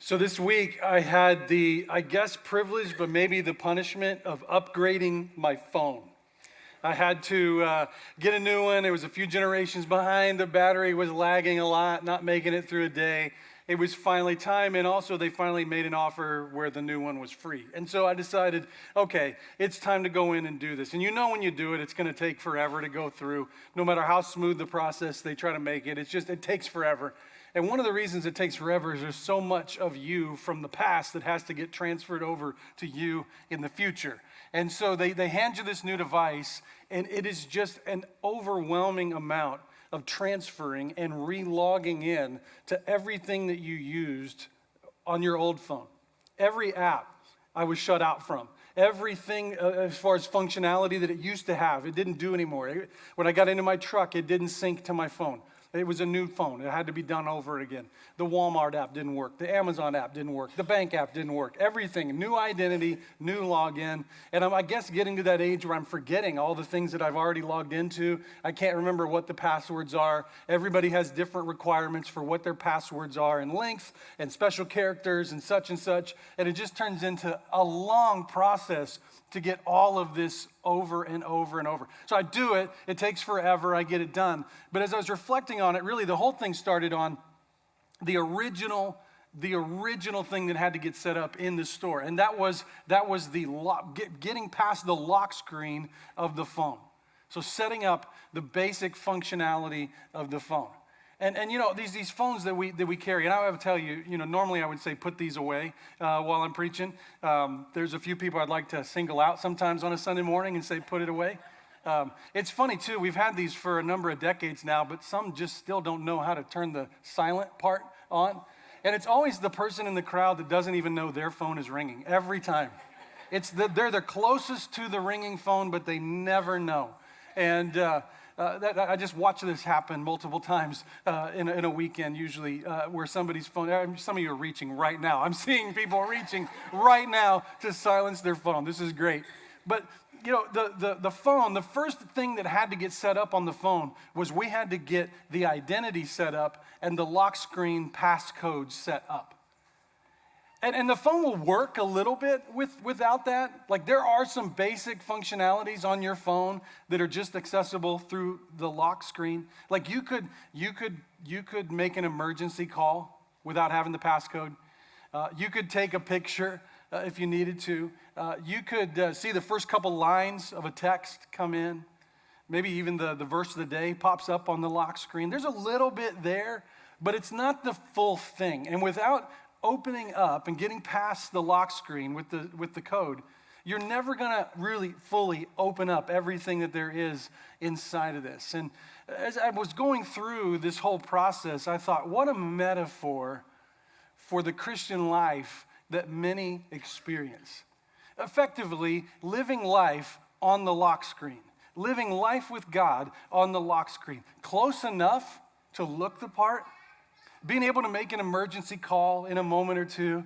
So this week I had the, I guess, privilege, but maybe the punishment of upgrading my phone. I had to get a new one. It was a few generations behind. The battery was lagging a lot, not making it through a day. It was finally time, and also they finally made an offer where the new one was free. And so I decided, okay, it's time to go in and do this. And you know when you do it, it's going to take forever to go through. No matter how smooth the process they try to make it, it takes forever. And one of the reasons it takes forever is there's so much of you from the past that has to get transferred over to you in the future. And so they hand you this new device, and it is just an overwhelming amount of transferring and re-logging in to everything that you used on your old phone. Every app I was shut out from. Everything as far as functionality that it used to have, it didn't do anymore. When I got into my truck, it didn't sync to my phone. It was a new phone. It had to be done over again. The Walmart app didn't work. The Amazon app didn't work. The bank app didn't work. Everything, new identity, new login. And I guess getting to that age where I'm forgetting all the things that I've already logged into. I can't remember what the passwords are. Everybody has different requirements for what their passwords are and length and special characters and such. And it just turns into a long process to get all of this over and over and over. So I do it. It takes forever. I get it done. But as I was reflecting on it, really the whole thing started on the original thing that had to get set up in the store. And that was the getting past the lock screen of the phone. So setting up the basic functionality of the phone. And you know, these phones that we carry, and I have to tell you, normally I would say put these away while I'm preaching. There's a few people I'd like to single out sometimes on a Sunday morning and say put it away. It's funny too, we've had these for a number of decades now, but some just still don't know how to turn the silent part on. And it's always the person in the crowd that doesn't even know their phone is ringing every time. They're the closest to the ringing phone, but they never know. And I just watch this happen multiple times in a weekend, usually, where somebody's phone, some of you are reaching right now. I'm seeing people reaching right now to silence their phone. This is great. But, the phone, the first thing that had to get set up on the phone was we had to get the identity set up and the lock screen passcode set up. And the phone will work a little bit without that. Like there are some basic functionalities on your phone that are just accessible through the lock screen. Like you could make an emergency call without having the passcode. You could take a picture if you needed to. You could see the first couple lines of a text come in. Maybe even the verse of the day pops up on the lock screen. There's a little bit there, but it's not the full thing. And without opening up and getting past the lock screen with the code, you're never going to really fully open up everything that there is inside of this. And as I was going through this whole process, I thought, what a metaphor for the Christian life that many experience. Effectively, living life on the lock screen. Living life with God on the lock screen. Close enough to look the part. Being able to make an emergency call in a moment or two,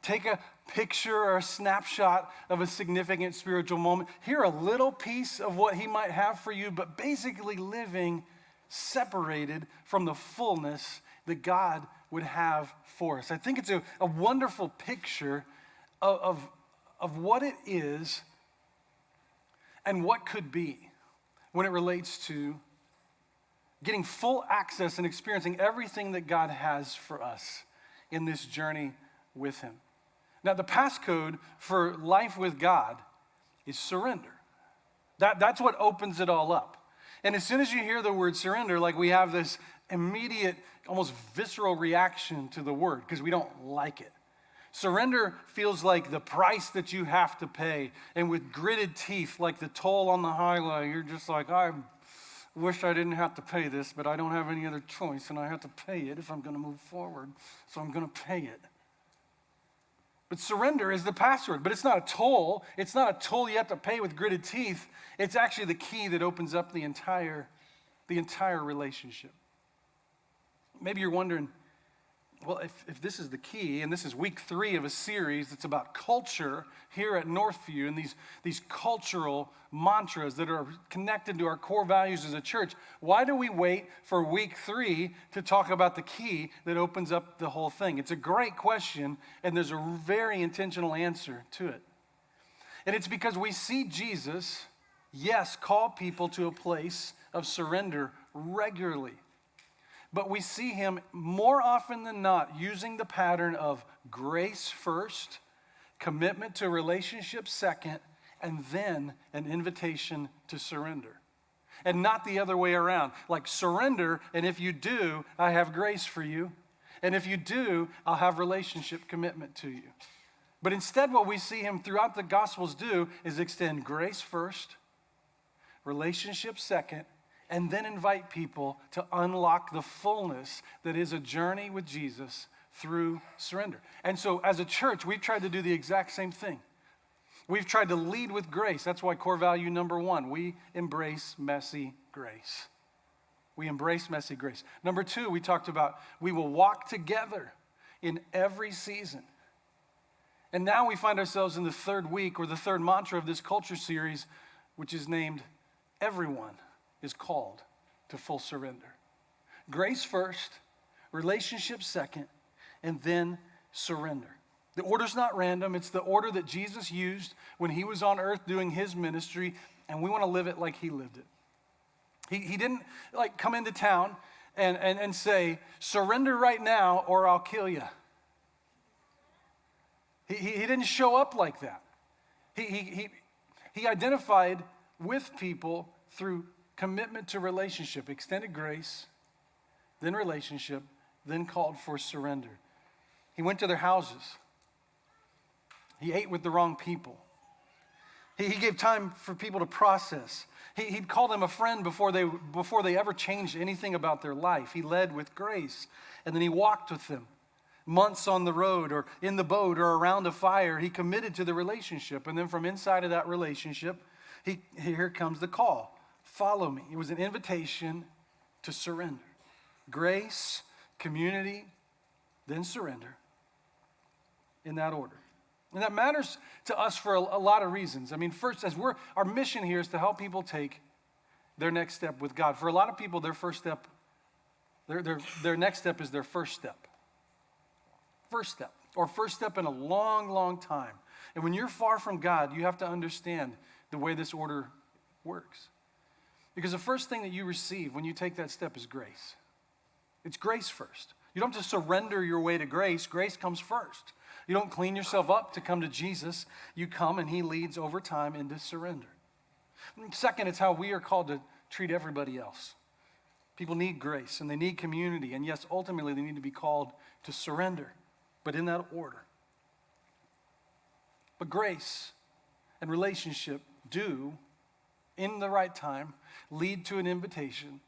take a picture or a snapshot of a significant spiritual moment, hear a little piece of what he might have for you, but basically living separated from the fullness that God would have for us. I think it's a wonderful picture of what it is and what could be when it relates to getting full access and experiencing everything that God has for us in this journey with him. Now, the passcode for life with God is surrender. That's what opens it all up. And as soon as you hear the word surrender, like we have this immediate, almost visceral reaction to the word because we don't like it. Surrender feels like the price that you have to pay. And with gritted teeth, like the toll on the highway, you're just like, I wish I didn't have to pay this, but I don't have any other choice, and I have to pay it if I'm going to move forward, so I'm going to pay it. But surrender is the password, but it's not a toll. It's not a toll you have to pay with gritted teeth. It's actually the key that opens up the entire relationship. Maybe you're wondering, Well, if this is the key, and this is week 3 of a series that's about culture here at Northview, and these cultural mantras that are connected to our core values as a church, why do we wait for week 3 to talk about the key that opens up the whole thing? It's a great question, and there's a very intentional answer to it. And it's because we see Jesus, yes, call people to a place of surrender regularly. But we see him more often than not using the pattern of grace first, commitment to relationship second, and then an invitation to surrender. And not the other way around. Like surrender, and if you do, I have grace for you. And if you do, I'll have relationship commitment to you. But instead, what we see him throughout the Gospels do is extend grace first, relationship second, and then invite people to unlock the fullness that is a journey with Jesus through surrender. And so as a church, we've tried to do the exact same thing. We've tried to lead with grace. That's why core value number 1, we embrace messy grace. We embrace messy grace. Number 2, we talked about we will walk together in every season. And now we find ourselves in the 3rd week, or the 3rd mantra of this culture series, which is named Everyone is Called to Full Surrender. Grace first, relationship second, and then surrender. The order's not random. It's the order that Jesus used when he was on earth doing his ministry, and we want to live it like he lived it. He didn't like come into town and say, surrender right now or I'll kill you. He didn't show up like that. He identified with people through commitment to relationship, extended grace, then relationship, then called for surrender. He went to their houses. He ate with the wrong people. He gave time for people to process. He'd call them a friend before they ever changed anything about their life. He led with grace, and then he walked with them. Months on the road or in the boat or around a fire, he committed to the relationship. And then from inside of that relationship, here comes the call. Follow me. It was an invitation to surrender. Grace, community, then surrender. In that order. And that matters to us for a lot of reasons. I mean, first, our mission here is to help people take their next step with God. For a lot of people, their first step, their next step is their first step. First step, or first step in a long, long time. And when you're far from God, you have to understand the way this order works. Because the first thing that you receive when you take that step is grace. It's grace first. You don't have to surrender your way to grace. Grace comes first. You don't clean yourself up to come to Jesus. You come and he leads over time into surrender. Second, it's how we are called to treat everybody else. People need grace and they need community. And yes, ultimately they need to be called to surrender, but in that order. But grace and relationship do, in the right time, lead to an invitation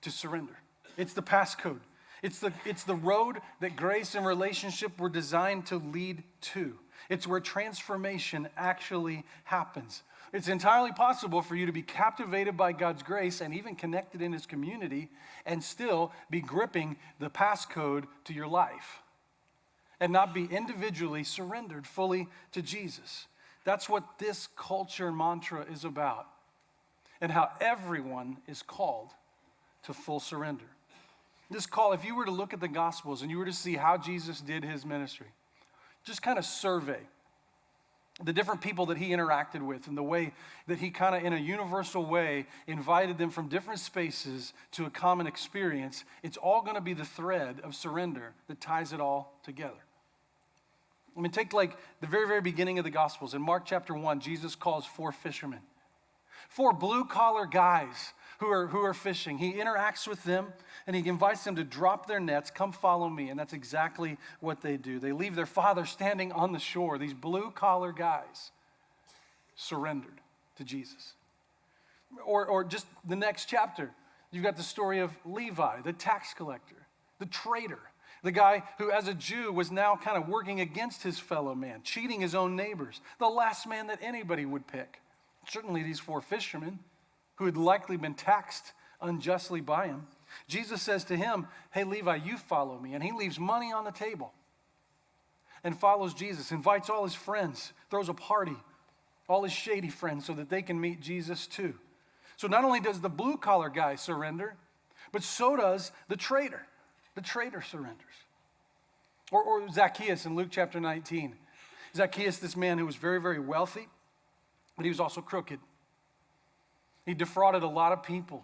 to surrender. It's the passcode. It's the road that grace and relationship were designed to lead to. It's where transformation actually happens. It's entirely possible for you to be captivated by God's grace and even connected in his community and still be gripping the passcode to your life and not be individually surrendered fully to Jesus. That's what this culture mantra is about, and how everyone is called to full surrender. This call, if you were to look at the Gospels and you were to see how Jesus did his ministry, just kind of survey the different people that he interacted with and the way that he kind of, in a universal way, invited them from different spaces to a common experience. It's all going to be the thread of surrender that ties it all together. I mean, take like the very, very beginning of the Gospels. In Mark chapter 1, Jesus calls 4 fishermen. 4 blue-collar guys who are fishing. He interacts with them, and he invites them to drop their nets, come follow me, and that's exactly what they do. They leave their father standing on the shore. These blue-collar guys surrendered to Jesus. Or just the next chapter, you've got the story of Levi, the tax collector, the traitor, the guy who as a Jew was now kind of working against his fellow man, cheating his own neighbors, the last man that anybody would pick. Certainly these 4 fishermen who had likely been taxed unjustly by him. Jesus says to him, hey, Levi, you follow me. And he leaves money on the table and follows Jesus, invites all his friends, throws a party, all his shady friends, so that they can meet Jesus too. So not only does the blue-collar guy surrender, but so does the traitor. The traitor surrenders. Or Zacchaeus in Luke chapter 19. Zacchaeus, this man who was very, very wealthy, but he was also crooked. He defrauded a lot of people.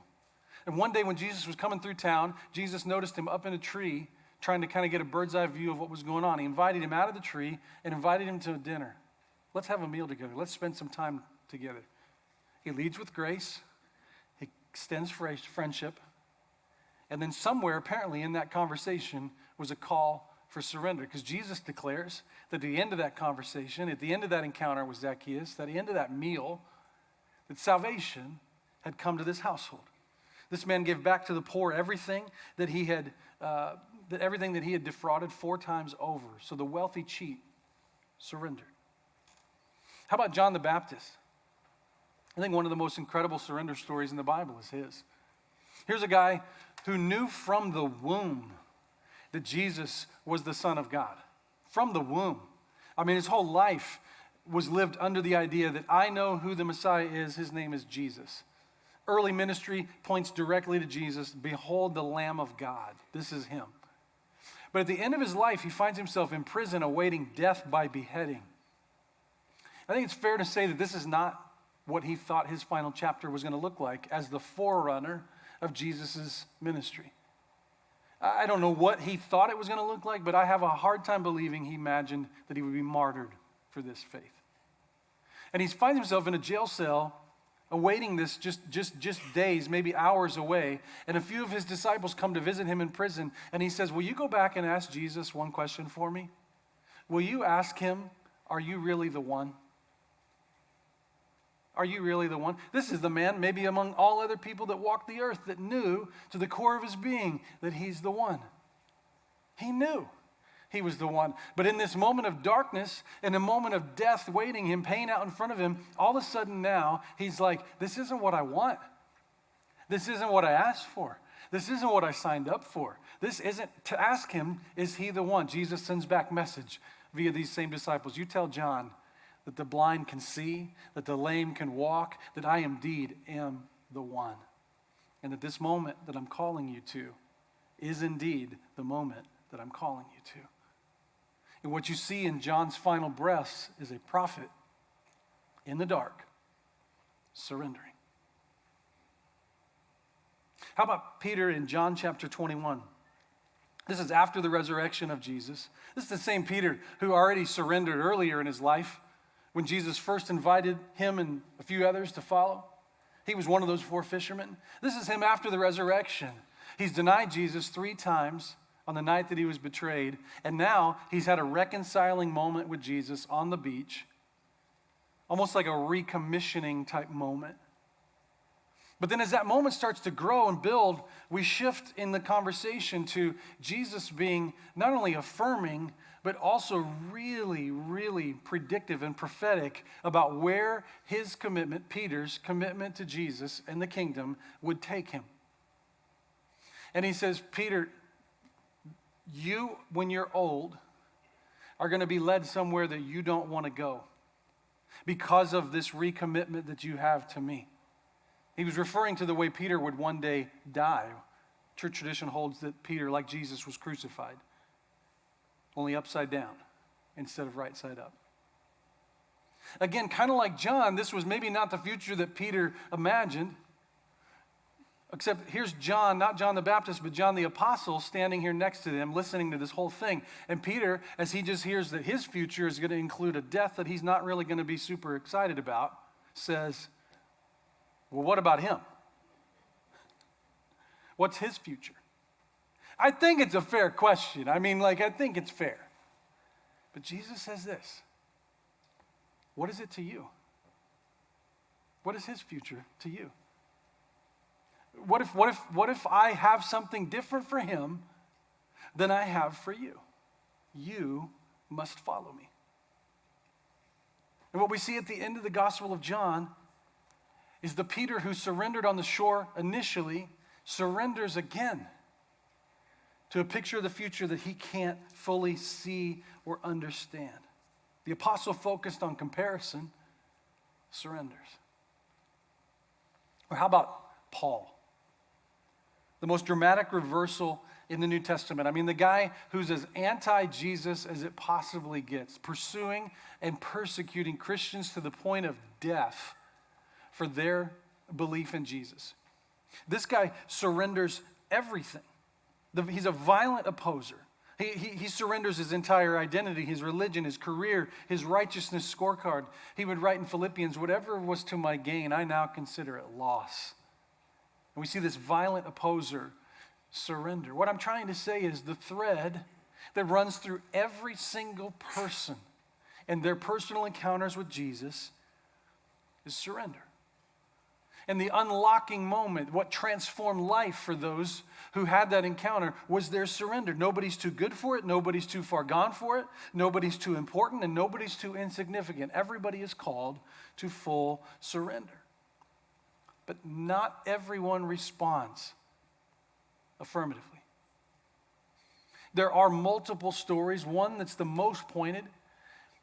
And one day when Jesus was coming through town, Jesus noticed him up in a tree, trying to kind of get a bird's eye view of what was going on. He invited him out of the tree and invited him to a dinner. Let's have a meal together. Let's spend some time together. He leads with grace. He extends friendship. And then somewhere, apparently, in that conversation was a call for surrender. Because Jesus declares that at the end of that conversation, at the end of that encounter with Zacchaeus, at the end of that meal, that salvation had come to this household. This man gave back to the poor everything that he had defrauded 4 times over. So the wealthy cheat surrendered. How about John the Baptist? I think one of the most incredible surrender stories in the Bible is his. Here's a guy who knew from the womb that Jesus was the Son of God. From the womb. I mean, his whole life was lived under the idea that I know who the Messiah is. His name is Jesus. Early ministry points directly to Jesus. Behold the Lamb of God. This is him. But at the end of his life, he finds himself in prison awaiting death by beheading. I think it's fair to say that this is not what he thought his final chapter was going to look like as the forerunner of Jesus' ministry. I don't know what he thought it was going to look like, but I have a hard time believing he imagined that he would be martyred for this faith. And he finds himself in a jail cell awaiting this just days, maybe hours away. And a few of his disciples come to visit him in prison. And he says, will you go back and ask Jesus one question for me? Will you ask him, are you really the one? Are you really the one? This is the man, maybe among all other people that walked the earth, that knew to the core of his being that he's the one. He knew he was the one. But in this moment of darkness, in a moment of death waiting him, pain out in front of him, all of a sudden now, he's like, this isn't what I want. This isn't what I asked for. This isn't what I signed up for. This isn't, to ask him, is he the one? Jesus sends back message via these same disciples. You tell John that the blind can see, that the lame can walk, that I indeed am the one. And that this moment that I'm calling you to is indeed the moment that I'm calling you to. And what you see in John's final breaths is a prophet in the dark, surrendering. How about Peter in John chapter 21? This is after the resurrection of Jesus. This is the same Peter who already surrendered earlier in his life when Jesus first invited him and a few others to follow. He was one of those 4 fishermen. This is him after the resurrection. He's denied Jesus 3 times on the night that he was betrayed, and now he's had a reconciling moment with Jesus on the beach, almost like a recommissioning type moment. But then as that moment starts to grow and build, we shift in the conversation to Jesus being not only affirming, but also really, really predictive and prophetic about where his commitment, Peter's commitment to Jesus and the kingdom, would take him. And he says, Peter, you, when you're old, are going to be led somewhere that you don't want to go because of this recommitment that you have to me. He was referring to the way Peter would one day die. Church tradition holds that Peter, like Jesus, was crucified, only upside down instead of right side up. Again, kind of like John, this was maybe not the future that Peter imagined. Except here's John, not John the Baptist, but John the Apostle standing here next to them, listening to this whole thing. And Peter, as he just hears that his future is going to include a death that he's not really going to be super excited about, says, well, what about him? What's his future? I think it's a fair question. I think it's fair. But Jesus says this. What is it to you? What is his future to you? What if I have something different for him than I have for you? You must follow me. And what we see at the end of the Gospel of John is the Peter who surrendered on the shore initially surrenders again to a picture of the future that he can't fully see or understand. The apostle focused on comparison, surrenders. Or how about Paul? The most dramatic reversal in the New Testament. I mean, the guy who's as anti-Jesus as it possibly gets, pursuing and persecuting Christians to the point of death for their belief in Jesus. This guy surrenders everything. He's a violent opposer. He surrenders his entire identity, his religion, his career, his righteousness scorecard. He would write in Philippians, whatever was to my gain, I now consider it loss. And we see this violent opposer surrender. What I'm trying to say is the thread that runs through every single person and their personal encounters with Jesus is surrender. And the unlocking moment, what transformed life for those who had that encounter, was their surrender. Nobody's too good for it. Nobody's too far gone for it. Nobody's too important, and nobody's too insignificant. Everybody is called to full surrender. But not everyone responds affirmatively. There are multiple stories. One that's the most pointed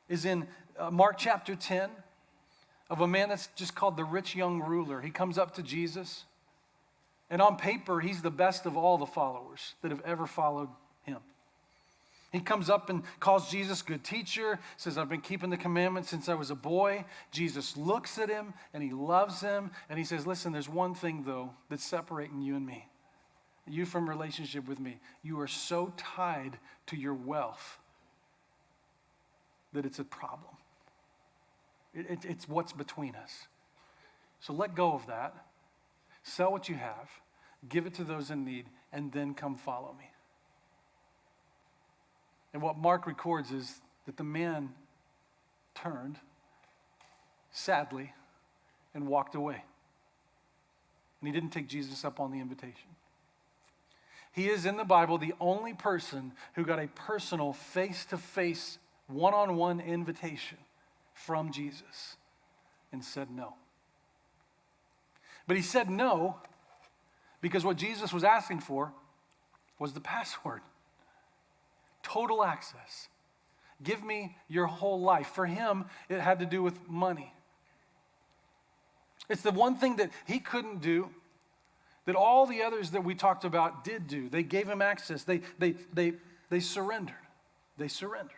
is in Mark chapter 10. Of a man that's just called the rich young ruler. He comes up to Jesus, and on paper, he's the best of all the followers that have ever followed him. He comes up and calls Jesus good teacher, says, I've been keeping the commandments since I was a boy. Jesus looks at him, and he loves him, and he says, listen, there's one thing, though, that's separating you and me. You from relationship with me. You are so tied to your wealth that it's a problem. It's what's between us. So let go of that. Sell what you have. Give it to those in need. And then come follow me. And what Mark records is that the man turned, sadly, and walked away. And he didn't take Jesus up on the invitation. He is, in the Bible, the only person who got a personal, face-to-face, one-on-one invitation from Jesus and said no. But he said no because what Jesus was asking for was the password. Total access. Give me your whole life. For him, it had to do with money. It's the one thing that he couldn't do that all the others that we talked about did do. They gave him access. They surrendered. They surrendered.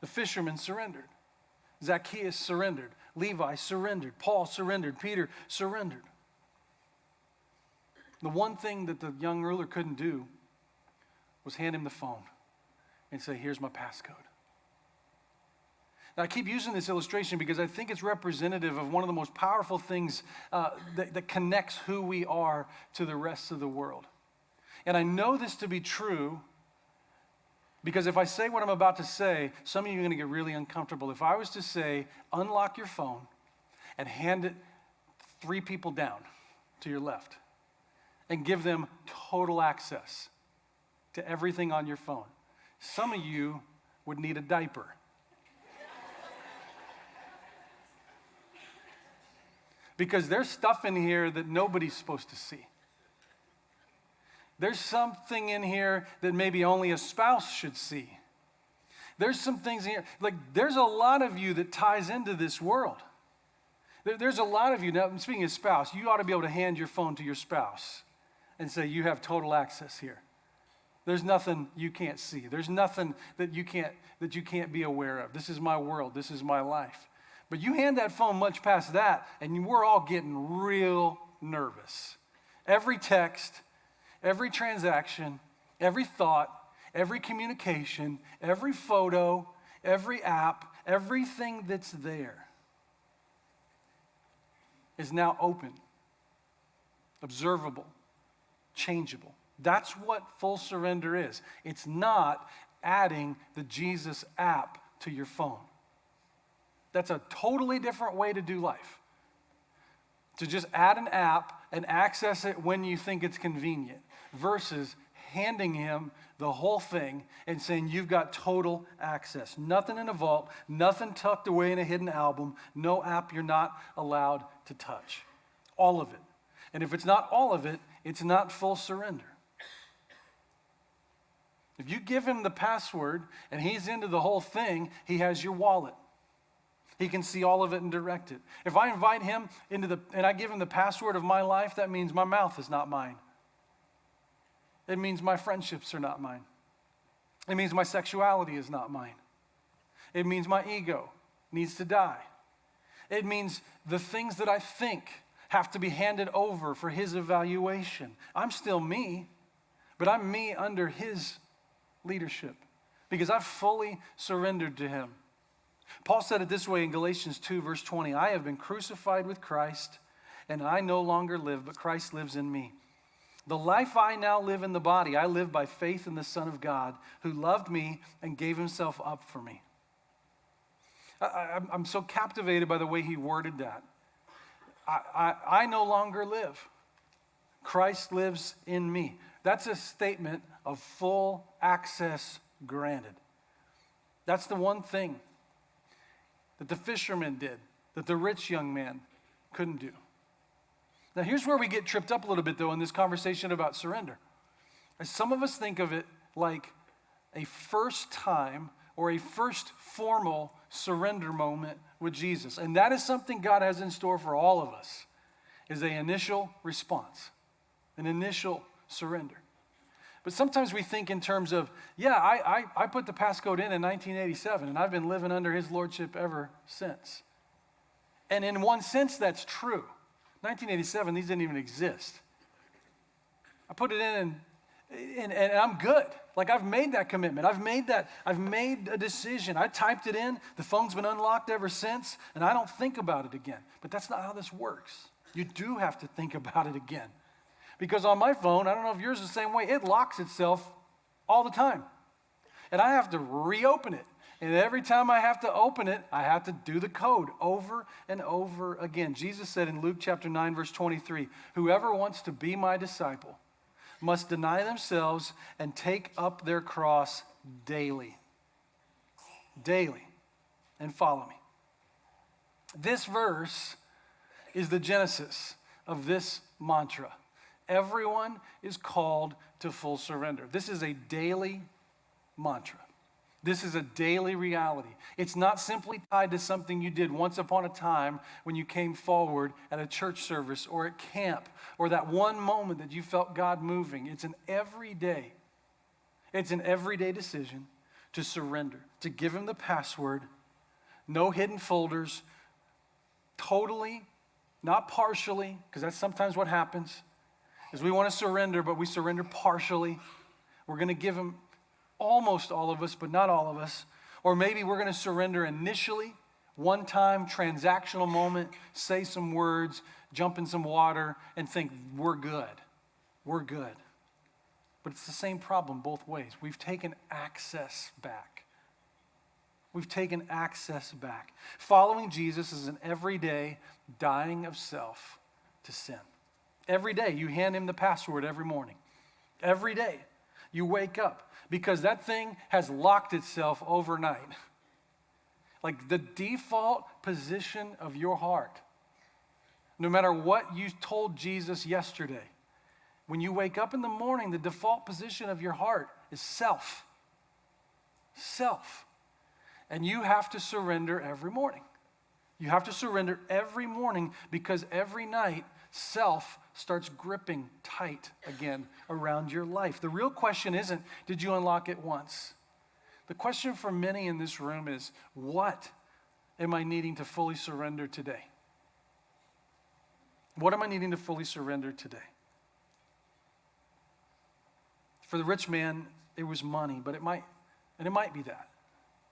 The fishermen surrendered. Zacchaeus surrendered. Levi surrendered. Paul surrendered. Peter surrendered. The one thing that the young ruler couldn't do was hand him the phone and say, here's my passcode. Now, I keep using this illustration because I think it's representative of one of the most powerful things that connects who we are to the rest of the world. And I know this to be true because if I say what I'm about to say, some of you are going to get really uncomfortable. If I was to say, unlock your phone and hand it 3 people down to your left and give them total access to everything on your phone, some of you would need a diaper. Because there's stuff in here that nobody's supposed to see. There's something in here that maybe only a spouse should see. There's some things in here, like there's a lot of you that ties into this world. There's a lot of you, now speaking of spouse, you ought to be able to hand your phone to your spouse and say, you have total access here. There's nothing you can't see. There's nothing that you can't be aware of. This is my world. This is my life. But you hand that phone much past that, and we're all getting real nervous. Every text, every transaction, every thought, every communication, every photo, every app, everything that's there is now open, observable, changeable. That's what full surrender is. It's not adding the Jesus app to your phone. That's a totally different way to do life. To just add an app and access it when you think it's convenient versus handing him the whole thing and saying you've got total access. Nothing in a vault, nothing tucked away in a hidden album, no app you're not allowed to touch. All of it. And if it's not all of it, it's not full surrender. If you give him the password and he's into the whole thing, he has your wallet. He can see all of it and direct it. If I invite him and I give him the password of my life, that means my mouth is not mine. It means my friendships are not mine. It means my sexuality is not mine. It means my ego needs to die. It means the things that I think have to be handed over for his evaluation. I'm still me, but I'm me under his leadership because I've fully surrendered to him. Paul said it this way in Galatians 2, verse 20, I have been crucified with Christ, and I no longer live, but Christ lives in me. The life I now live in the body, I live by faith in the Son of God, who loved me and gave himself up for me. I'm so captivated by the way he worded that. I no longer live. Christ lives in me. That's a statement of full access granted. That's the one thing that the fisherman did, that the rich young man couldn't do. Now, here's where we get tripped up a little bit, though, in this conversation about surrender. Some of us think of it like a first time or a first formal surrender moment with Jesus. And that is something God has in store for all of us, is an initial response, an initial surrender. But sometimes we think in terms of, I put the passcode in 1987, and I've been living under his lordship ever since. And in one sense, that's true. 1987, these didn't even exist. I put it in and I'm good. Like I've made that commitment. I've made a decision. I typed it in. The phone's been unlocked ever since, and I don't think about it again. But that's not how this works. You do have to think about it again. Because on my phone, I don't know if yours is the same way, it locks itself all the time. And I have to reopen it. And every time I have to open it, I have to do the code over and over again. Jesus said in Luke chapter 9, verse 23, whoever wants to be my disciple must deny themselves and take up their cross daily. Daily. And follow me. This verse is the genesis of this mantra. Everyone is called to full surrender. This is a daily mantra. This is a daily reality. It's not simply tied to something you did once upon a time when you came forward at a church service or at camp or that one moment that you felt God moving. It's an everyday decision to surrender, to give him the password, no hidden folders, totally, not partially, because that's sometimes what happens, is we want to surrender, but we surrender partially. We're going to give him almost all of us, but not all of us. Or maybe we're going to surrender initially, one time, transactional moment, say some words, jump in some water, and think, we're good. We're good. But it's the same problem both ways. We've taken access back. We've taken access back. Following Jesus is an everyday dying of self to sin. Every day, you hand him the password every morning. Every day, you wake up. Because that thing has locked itself overnight. Like the default position of your heart, no matter what you told Jesus yesterday, when you wake up in the morning, the default position of your heart is self. Self. And you have to surrender every morning. You have to surrender every morning because every night, self starts gripping tight again around your life. The real question isn't, did you unlock it once? The question for many in this room is, what am I needing to fully surrender today? What am I needing to fully surrender today? For the rich man, it was money, but it might be that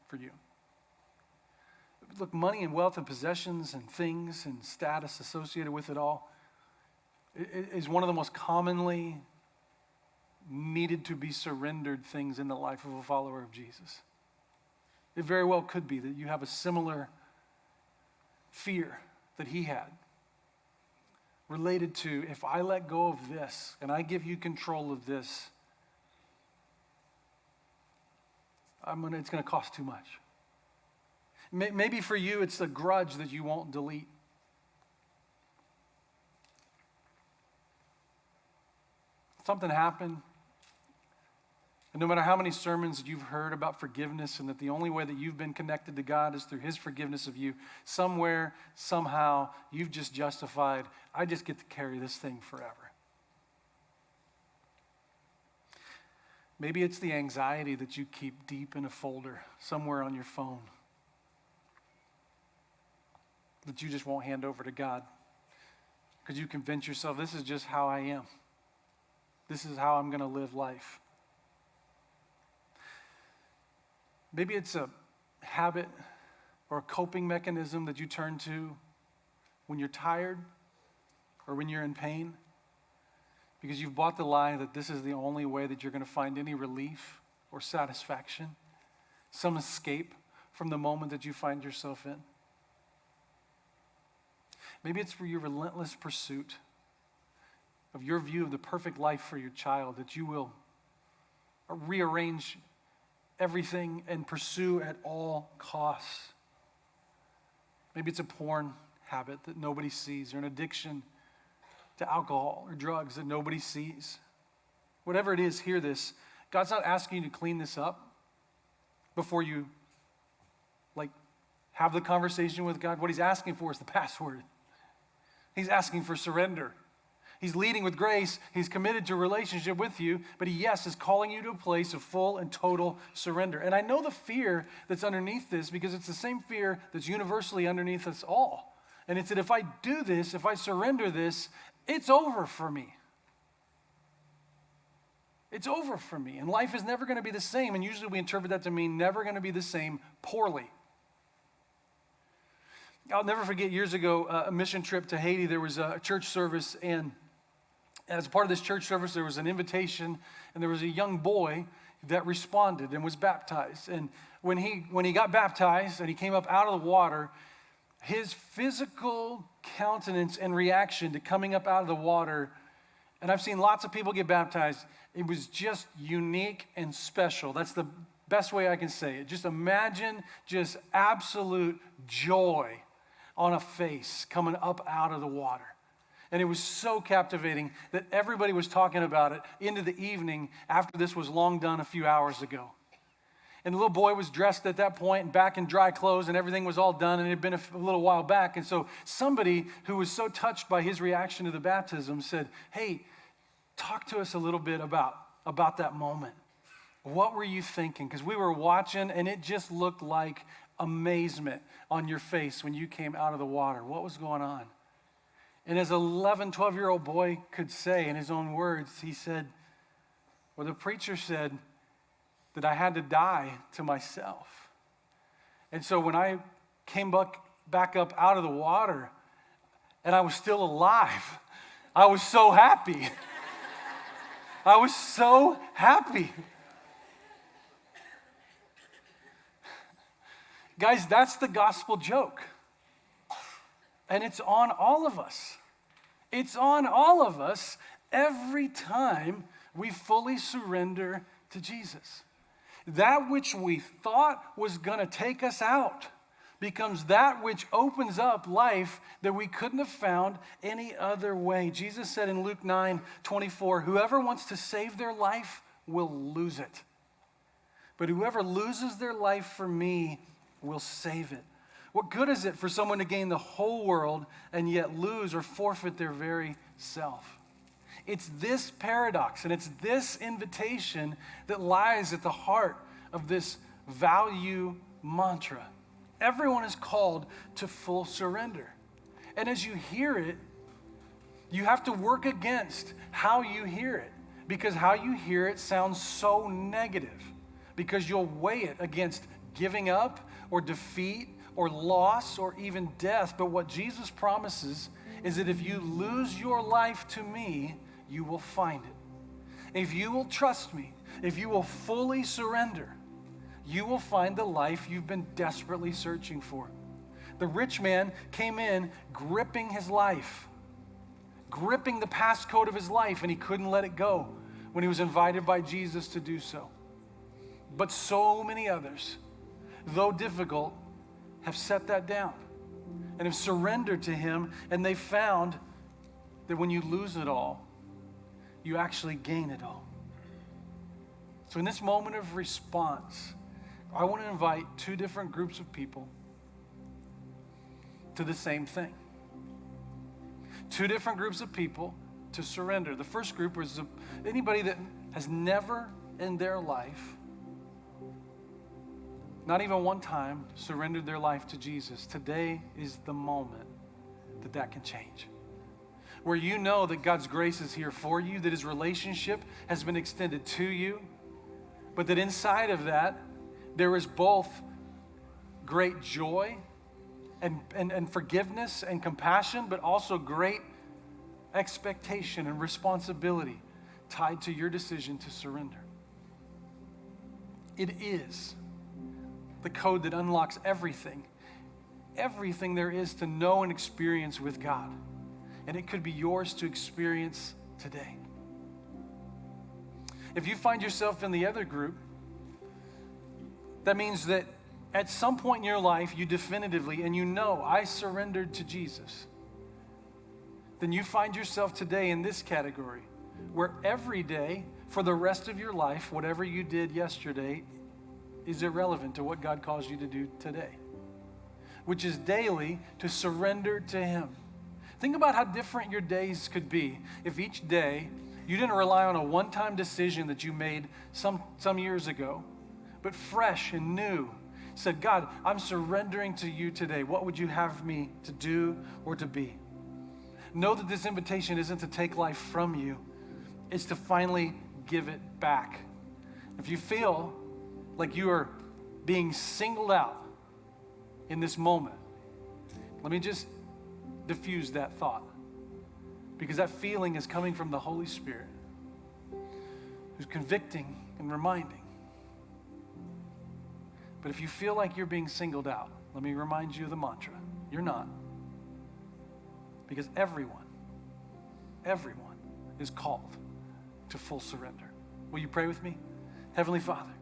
for you. Look, money and wealth and possessions and things and status associated with it all is one of the most commonly needed to be surrendered things in the life of a follower of Jesus. It very well could be that you have a similar fear that he had related to, if I let go of this and I give you control of this, it's going to cost too much. Maybe for you, it's a grudge that you won't delete. something happened. And no matter how many sermons you've heard about forgiveness and that the only way that you've been connected to God is through his forgiveness of you, somewhere, somehow, you've just justified, I just get to carry this thing forever. Maybe it's the anxiety that you keep deep in a folder somewhere on your phone that you just won't hand over to God because you convince yourself, this is just how I am. This is how I'm going to live life. Maybe it's a habit or a coping mechanism that you turn to when you're tired or when you're in pain because you've bought the lie that this is the only way that you're going to find any relief or satisfaction, some escape from the moment that you find yourself in. Maybe it's for your relentless pursuit of your view of the perfect life for your child, that you will rearrange everything and pursue at all costs. Maybe it's a porn habit that nobody sees, or an addiction to alcohol or drugs that nobody sees. Whatever it is, hear this. God's not asking you to clean this up before you have the conversation with God. What he's asking for is the password. He's asking for surrender. He's leading with grace. He's committed to a relationship with you, but he, yes, is calling you to a place of full and total surrender. And I know the fear that's underneath this because it's the same fear that's universally underneath us all. And it's that if I do this, if I surrender this, it's over for me. It's over for me. And life is never going to be the same. And usually we interpret that to mean never going to be the same poorly. I'll never forget years ago, a mission trip to Haiti. There was a church service, and as part of this church service, there was an invitation, and there was a young boy that responded and was baptized. And when he got baptized and he came up out of the water, his physical countenance and reaction to coming up out of the water, and I've seen lots of people get baptized, it was just unique and special. That's the best way I can say it. Just imagine just absolute joy on a face coming up out of the water. And it was so captivating that everybody was talking about it into the evening after this was long done a few hours ago. And the little boy was dressed at that point and back in dry clothes, and everything was all done, and it had been a little while back. And so somebody who was so touched by his reaction to the baptism said, hey, talk to us a little bit about that moment. What were you thinking? Because we were watching, and it just looked like amazement on your face when you came out of the water. What was going on? And as an 11, 12-year-old boy could say in his own words, he said, well, the preacher said that I had to die to myself. And so when I came back up out of the water and I was still alive, I was so happy. I was so happy. Guys, that's the gospel joke. And it's on all of us. It's on all of us every time we fully surrender to Jesus. That which we thought was going to take us out becomes that which opens up life that we couldn't have found any other way. Jesus said in Luke 9:24, whoever wants to save their life will lose it. But whoever loses their life for me will save it. What good is it for someone to gain the whole world and yet lose or forfeit their very self? It's this paradox and it's this invitation that lies at the heart of this value mantra. Everyone is called to full surrender. And as you hear it, you have to work against how you hear it, because how you hear it sounds so negative, because you'll weigh it against giving up or defeat or loss or even death. But what Jesus promises is that if you lose your life to me, you will find it. If you will trust me, if you will fully surrender, you will find the life you've been desperately searching for. The rich man came in gripping his life, gripping the passcode of his life, and he couldn't let it go when he was invited by Jesus to do so. But so many others, though difficult, have set that down and have surrendered to him, and they found that when you lose it all, you actually gain it all. So in this moment of response, I want to invite two different groups of people to the same thing. Two different groups of people to surrender. The first group was anybody that has never in their life, not even one time, surrendered their life to Jesus. Today is the moment that can change. Where you know that God's grace is here for you, that his relationship has been extended to you, but that inside of that, there is both great joy and forgiveness and compassion, but also great expectation and responsibility tied to your decision to surrender. It is the code that unlocks everything there is to know and experience with God. And it could be yours to experience today. If you find yourself in the other group, that means that at some point in your life, you definitively, and you know, I surrendered to Jesus. Then you find yourself today in this category, where every day, for the rest of your life, whatever you did yesterday is irrelevant to what God calls you to do today, which is daily to surrender to him. Think about how different your days could be if each day you didn't rely on a one-time decision that you made some years ago, but fresh and new. Said, God, I'm surrendering to you today. What would you have me to do or to be? Know that this invitation isn't to take life from you. It's to finally give it back. If you feel like you are being singled out in this moment, let me just diffuse that thought, because that feeling is coming from the Holy Spirit, who's convicting and reminding. But if you feel like you're being singled out, let me remind you of the mantra. You're not. Because everyone is called to full surrender. Will you pray with me? Heavenly Father,